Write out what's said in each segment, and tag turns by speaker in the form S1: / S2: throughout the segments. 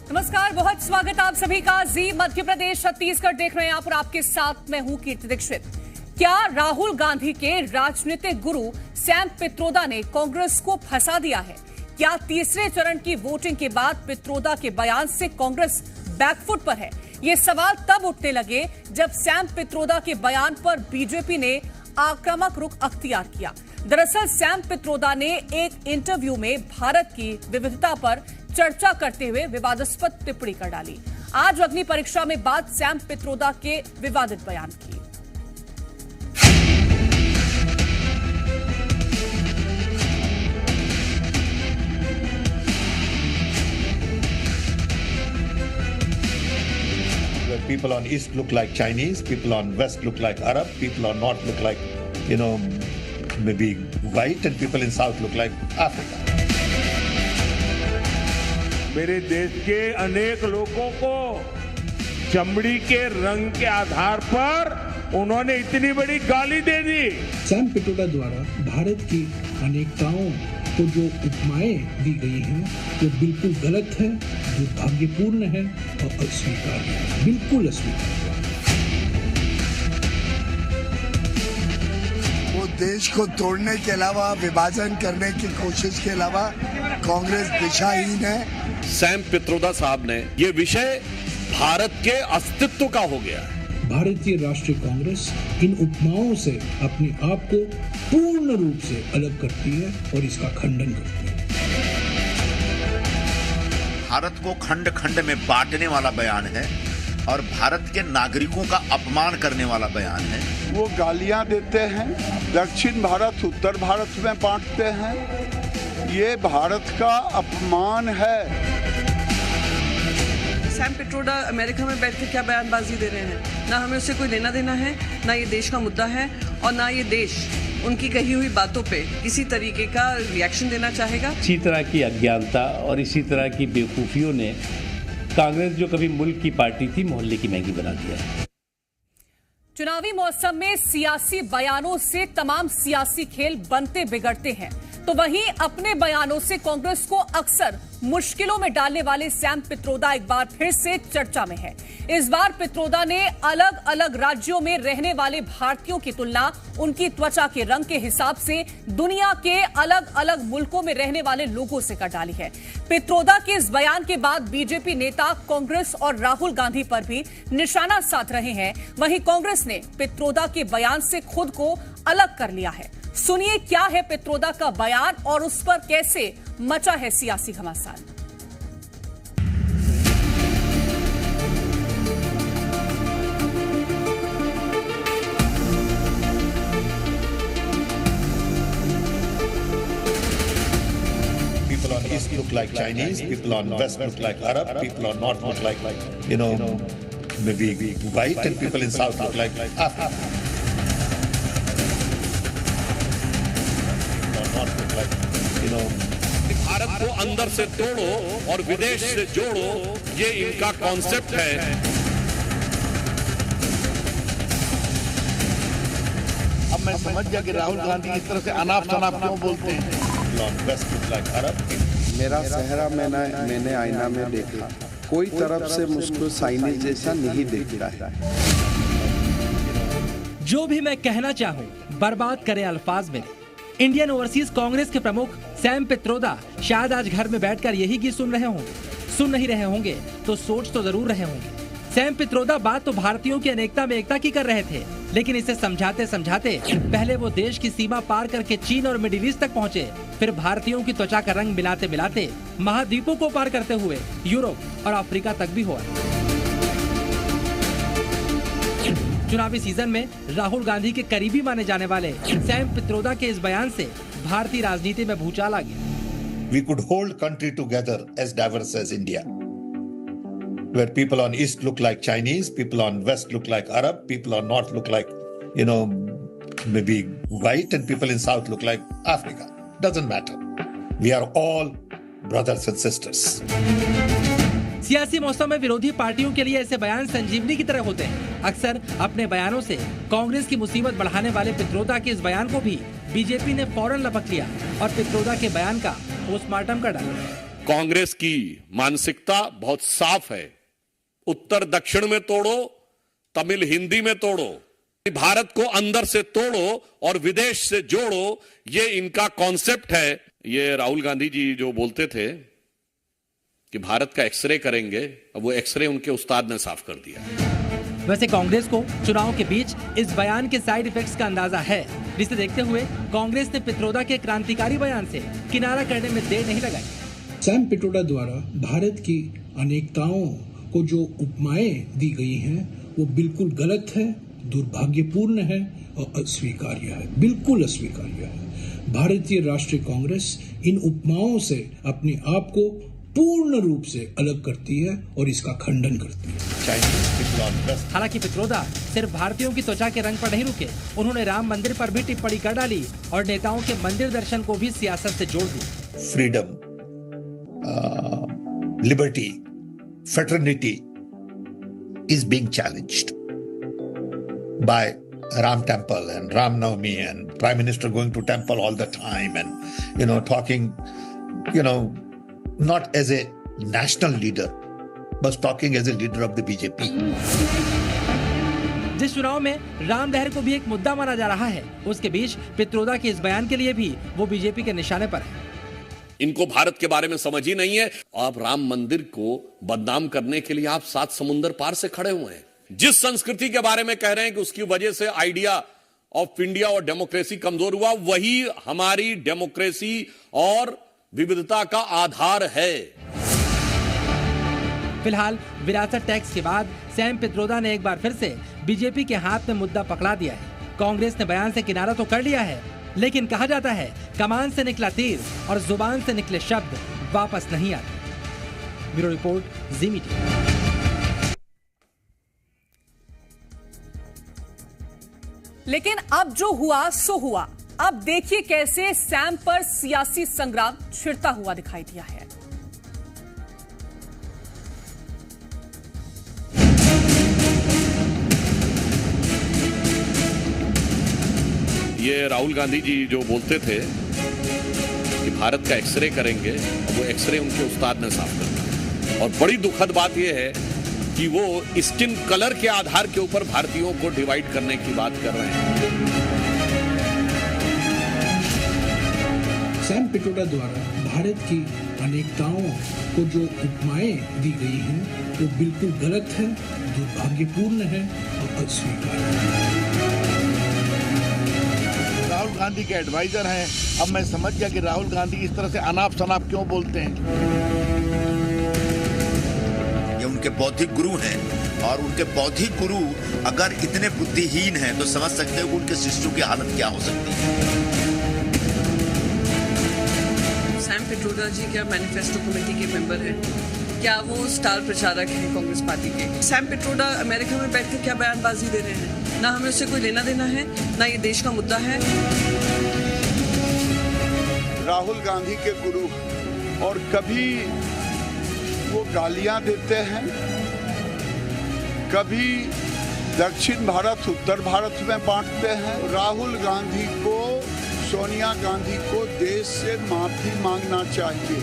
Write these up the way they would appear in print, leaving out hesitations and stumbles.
S1: नमस्कार, बहुत स्वागत आप सभी का। जी मध्य प्रदेश छत्तीसगढ़ देख रहे हैं आप और आपके साथ मैं हूं कीर्ति दीक्षित। क्या राहुल गांधी के राजनीतिक गुरु सैम पित्रोदा ने कांग्रेस को फंसा दिया है? क्या तीसरे चरण की वोटिंग के बाद पित्रोदा के बयान से कांग्रेस बैकफुट पर है? ये सवाल तब उठने लगे जब सैम पित्रोदा के बयान पर बीजेपी ने आक्रामक रुख अख्तियार किया। दरअसल सैम पित्रोदा ने एक इंटरव्यू में भारत की विविधता पर चर्चा करते हुए विवादास्पद टिप्पणी कर डाली। आज अग्नि परीक्षा में बात सैम पित्रोदा के विवादित बयान की।
S2: People on east look like Chinese, people on west look like Arab, people on north look like, maybe white, and people in south look like Africa.
S3: मेरे देश के अनेक लोगों को चमड़ी के रंग के आधार पर उन्होंने इतनी बड़ी गाली दे दी।
S4: सैम पित्रोदा द्वारा भारत की अनेकताओं को जो उपमाएं दी गई हैं वो बिल्कुल गलत है, दुर्भाग्यपूर्ण है और अस्वीकार्य है, बिल्कुल अस्वीकार्य है।
S5: वो देश को तोड़ने के अलावा, विभाजन करने की कोशिश के अलावा कांग्रेस दिशाहीन है।
S6: सैम पित्रोदा साहब ने ये विषय भारत के अस्तित्व का हो गया है।
S4: भारतीय राष्ट्रीय कांग्रेस इन उपमाओं से अपने आप को पूर्ण रूप से अलग करती है और इसका खंडन करती है।
S7: भारत को खंड खंड में बांटने वाला बयान है और भारत के नागरिकों का अपमान करने वाला बयान है।
S8: वो गालियां देते हैं, दक्षिण भारत उत्तर भारत में बांटते हैं। ये भारत का अपमान है।
S9: सैम पित्रोदा अमेरिका में बैठ के क्या बयानबाजी दे रहे हैं? ना हमें उससे कोई लेना देना है, ना ये देश का मुद्दा है और ना ये देश उनकी कही हुई बातों पे किसी तरीके का रिएक्शन देना चाहेगा।
S10: इसी तरह की अज्ञानता और इसी तरह की बेवकूफियों ने कांग्रेस जो कभी मुल्क की पार्टी थी, मोहल्ले की मैगी बना दिया है।
S1: चुनावी मौसम में सियासी बयानों से तमाम सियासी खेल बनते बिगड़ते हैं, तो वहीं अपने बयानों से कांग्रेस को अक्सर मुश्किलों में डालने वाले सैम पित्रोदा एक बार फिर से चर्चा में है। इस बार पित्रोदा ने अलग अलग राज्यों में रहने वाले भारतीयों की तुलना उनकी त्वचा के रंग के हिसाब से दुनिया के अलग अलग मुल्कों में रहने वाले लोगों से कर डाली है। पित्रोदा के इस बयान के बाद बीजेपी नेता कांग्रेस और राहुल गांधी पर भी निशाना साध रहे हैं। वहीं कांग्रेस ने पित्रोदा के बयान से खुद को अलग कर लिया है। सुनिए क्या है पित्रोदा का बयान और उस पर कैसे मचा है सियासी घमासान।
S2: People on east look like Chinese, people on west look like Arab, people on north look like, maybe white, and people in south look like Africa.
S6: Bharat को अंदर से तोड़ो और विदेश से जोड़ो, ये इनका कॉन्सेप्ट है।
S7: अब मैं समझ गया कि राहुल गांधी इस तरह से अनाप शनाप क्यों बोलते हैं।
S11: मेरा चेहरा मैंने आईना में देखा, कोई तरफ से मुझको साइनेज जैसा नहीं दिखता है।
S12: जो भी मैं कहना चाहूँ बर्बाद करे अल्फाज में। इंडियन ओवरसीज कांग्रेस के प्रमुख सैम पित्रोदा शायद आज घर में बैठकर यही गीत सुन नहीं रहे होंगे तो सोच तो जरूर रहे होंगे। सैम पित्रोदा बात तो भारतीयों की अनेकता में एकता की कर रहे थे, लेकिन इसे समझाते समझाते पहले वो देश की सीमा पार करके चीन और मिडिल ईस्ट तक पहुंचे, फिर भारतीयों की त्वचा का रंग मिलाते मिलाते महाद्वीपों को पार करते हुए यूरोप और अफ्रीका तक भी हुआ। चुनावी सीजन में राहुल गांधी के करीबी माने जाने वाले सैम पित्रोदा के इस बयान से भारतीय राजनीति में भूचाल आ गया।
S2: We could hold country together as diverse as India, where people on east look like Chinese, people on west look like Arab, people on north look like, maybe white, and people in south look like Africa. Doesn't matter. We are all brothers and sisters.
S12: सियासी मौसम में विरोधी पार्टियों के लिए ऐसे बयान संजीवनी की तरह होते हैं। अक्सर अपने बयानों से कांग्रेस की मुसीबत बढ़ाने वाले पित्रोदा के इस बयान को भी बीजेपी ने फौरन लपक लिया और पित्रोदा के बयान का पोस्टमार्टम कर डाला।
S6: कांग्रेस की मानसिकता बहुत साफ है। उत्तर दक्षिण में तोड़ो, तमिल हिंदी में तोड़ो, भारत को अंदर से तोड़ो और विदेश से जोड़ो, ये इनका कॉन्सेप्ट है। ये राहुल गांधी जी जो बोलते थे कि भारत का एक्सरे करेंगे, अब वो एक्सरे उनके उस्ताद ने साफ कर दिया।
S12: वैसे कांग्रेस को चुनाव के बीच इस बयान के साइड इफेक्ट्स का अंदाजा है, जिसे देखते हुए कांग्रेस ने पित्रोदा के क्रांतिकारी बयान से किनारा करने में देर नहीं लगाई।
S4: सैम पित्रोदा द्वारा भारत की अनेकताओं को जो उपमाएं दी गई हैं वो बिल्कुल गलत है, दुर्भाग्यपूर्ण है और अस्वीकार्य है, बिल्कुल अस्वीकार्य है। भारतीय राष्ट्रीय कांग्रेस इन उपमाओं से अपने आप को पूर्ण रूप से अलग करती है और इसका खंडन करती है।
S12: हालांकि पित्रोदा सिर्फ भारतीयों की त्वचा के रंग पर नहीं रुके, उन्होंने राम मंदिर पर भी टिप्पणी कर डाली और नेताओं के मंदिर दर्शन को भी सियासत से जोड़ दिया।
S2: Freedom, liberty, fraternity is being challenged by Ram Temple and Ram Navami and Prime Minister going to temple all the time and talking not as a national leader but talking as a leader of the BJP.
S12: जिस चुनाव में राम लहर को भी एक मुद्दा माना जा रहा है, उसके बीच पित्रोदा के इस बयान के लिए भी वो बीजेपी के निशाने पर है।
S6: इनको भारत के बारे में समझ ही नहीं है। आप राम मंदिर को बदनाम करने के लिए आप 7 समुंदर पार से खड़े हुए हैं। जिस संस्कृति के बारे में कह रहे हैं कि उसकी वजह से आइडिया ऑफ इंडिया और डेमोक्रेसी कमजोर हुआ, वही हमारी डेमोक्रेसी और विविधता का आधार है।
S12: फिलहाल विरासत टैक्स के बाद सैम पित्रोदा ने एक बार फिर से बीजेपी के हाथ में मुद्दा पकड़ा दिया है। कांग्रेस ने बयान से किनारा तो कर लिया है, लेकिन कहा जाता है कमान से निकला तीर और जुबान से निकले शब्द वापस नहीं आते। ब्यूरो रिपोर्ट, जी मीडिया।
S1: लेकिन अब जो हुआ सो हुआ। अब देखिए कैसे सैम पर सियासी संग्राम छिड़ता हुआ दिखाई दिया है।
S6: ये राहुल गांधी जी जो बोलते थे कि भारत का एक्सरे करेंगे, वो एक्सरे उनके उस्ताद ने साफ कर दिया। और बड़ी दुखद बात यह है कि वो स्किन कलर के आधार के ऊपर भारतीयों को डिवाइड करने की बात कर रहे हैं।
S4: सैम पित्रोदा द्वारा भारत की अनेकताओं को जो उपमाएं दी गई हैं वो बिल्कुल गलत है, दुर्भाग्यपूर्ण है और अस्वीकार्य है।
S13: राहुल गांधी के एडवाइजर हैं। अब मैं समझ गया कि राहुल गांधी इस तरह से अनाप शनाप क्यों बोलते हैं।
S7: ये उनके बौद्धिक गुरु हैं और उनके बौद्धिक गुरु अगर इतने बुद्धिहीन हैं तो समझ सकते हो कि उनके शिष्यों की हालत क्या हो सकती है।
S9: सैम पित्रोदा जी क्या मैनिफेस्टो कमेटी के मेंबर हैं? क्या वो स्टार प्रचारक हैं कांग्रेस पार्टी के? सैम पित्रोदा अमेरिका में बैठकर क्या बयानबाजी दे रहे हैं? ना हमें उससे कोई लेना देना है, ना ये देश का मुद्दा है।
S8: राहुल गांधी के गुरु और कभी वो गालियां देते हैं, कभी दक्षिण भारत उत्तर भारत में बांटते हैं। राहुल गांधी को, सोनिया गांधी को देश से माफी मांगना चाहिए।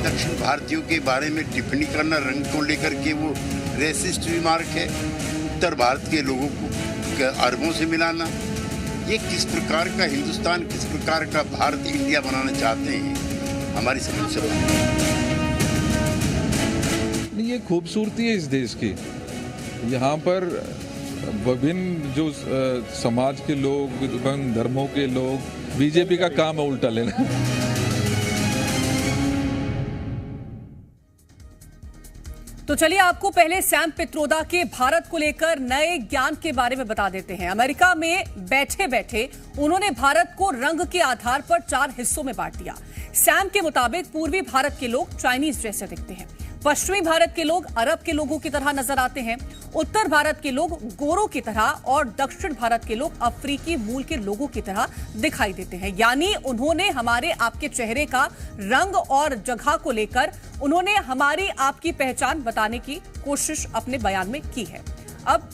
S14: दक्षिण भारतीयों के बारे में टिप्पणी करना, रंग को लेकर के वो रेसिस्ट रिमार्क है। उत्तर भारत के लोगों को अरबों से मिलाना, ये किस प्रकार का हिंदुस्तान, किस प्रकार का भारत इंडिया बनाना चाहते हैं, हमारी समझ से
S15: नहीं। ये खूबसूरती है इस देश की। यहाँ पर विभिन्न जो समाज के लोग, विभिन्न धर्मों के लोग, बीजेपी का काम है उल्टा लेना।
S1: तो चलिए आपको पहले सैम पित्रोदा के भारत को लेकर नए ज्ञान के बारे में बता देते हैं। अमेरिका में बैठे बैठे उन्होंने भारत को रंग के आधार पर 4 हिस्सों में बांट दिया। सैम के मुताबिक पूर्वी भारत के लोग चाइनीज जैसे दिखते हैं, पश्चिमी भारत के लोग अरब के लोगों की तरह नजर आते हैं, उत्तर भारत के लोग गोरों की तरह और दक्षिण भारत के लोग अफ्रीकी मूल के लोगों की तरह दिखाई देते हैं। यानी उन्होंने हमारे आपके चेहरे का रंग और जगह को लेकर उन्होंने हमारी आपकी पहचान बताने की कोशिश अपने बयान में की है। अब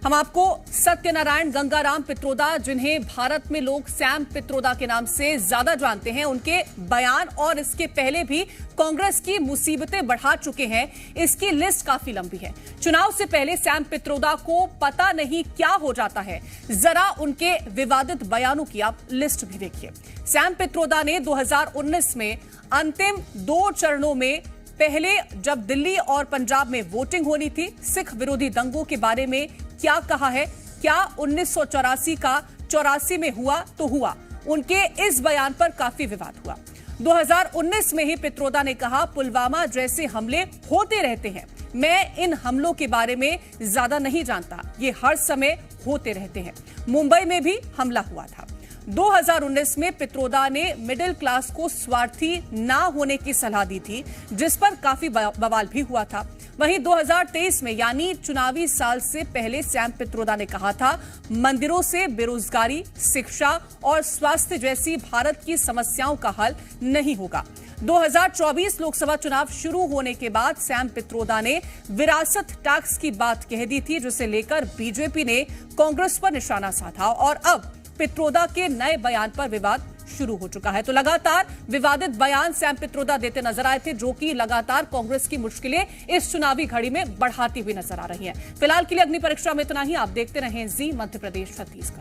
S1: हम आपको सत्यनारायण गंगाराम पित्रोदा, जिन्हें भारत में लोग सैम पित्रोदा के नाम से ज्यादा जानते हैं, उनके बयान और इसके पहले भी कांग्रेस की मुसीबतें बढ़ा चुके हैं, इसकी लिस्ट काफी लंबी है। चुनाव से पहले सैम पित्रोदा को पता नहीं क्या हो जाता है, जरा उनके विवादित बयानों की आप लिस्ट भी देखिए। सैम पित्रोदा ने 2019 में अंतिम 2 चरणों में, पहले जब दिल्ली और पंजाब में वोटिंग होनी थी, सिख विरोधी दंगों के बारे में क्या कहा है, क्या 1984 का 84 में हुआ तो हुआ, उनके इस बयान पर काफी विवाद हुआ। 2019 में ही पित्रोदा ने कहा, पुलवामा जैसे हमले होते रहते हैं, मैं इन हमलों के बारे में ज्यादा नहीं जानता, ये हर समय होते रहते हैं। मुंबई में भी हमला हुआ था। 2019 में पित्रोदा ने मिडिल क्लास को स्वार्थी ना होने की सलाह दी थी, जिस पर काफी बवाल भी हुआ था। वहीं 2023 में, यानी चुनावी साल से पहले, सैम पित्रोदा ने कहा था, मंदिरों से बेरोजगारी, शिक्षा और स्वास्थ्य जैसी भारत की समस्याओं का हल नहीं होगा। 2024 लोकसभा चुनाव शुरू होने के बाद सैम पित्रोदा ने विरासत टैक्स की बात कह दी थी, जिसे लेकर बीजेपी ने कांग्रेस पर निशाना साधा और अब पित्रोदा के नए बयान पर विवाद शुरू हो चुका है। तो लगातार विवादित बयान सैम पित्रोदा देते नजर आए थे, जो कि लगातार कांग्रेस की मुश्किलें इस चुनावी घड़ी में बढ़ाती हुई नजर आ रही हैं। फिलहाल के लिए अग्नि परीक्षा में इतना ही। आप देखते रहें जी मध्य प्रदेश छत्तीसगढ़।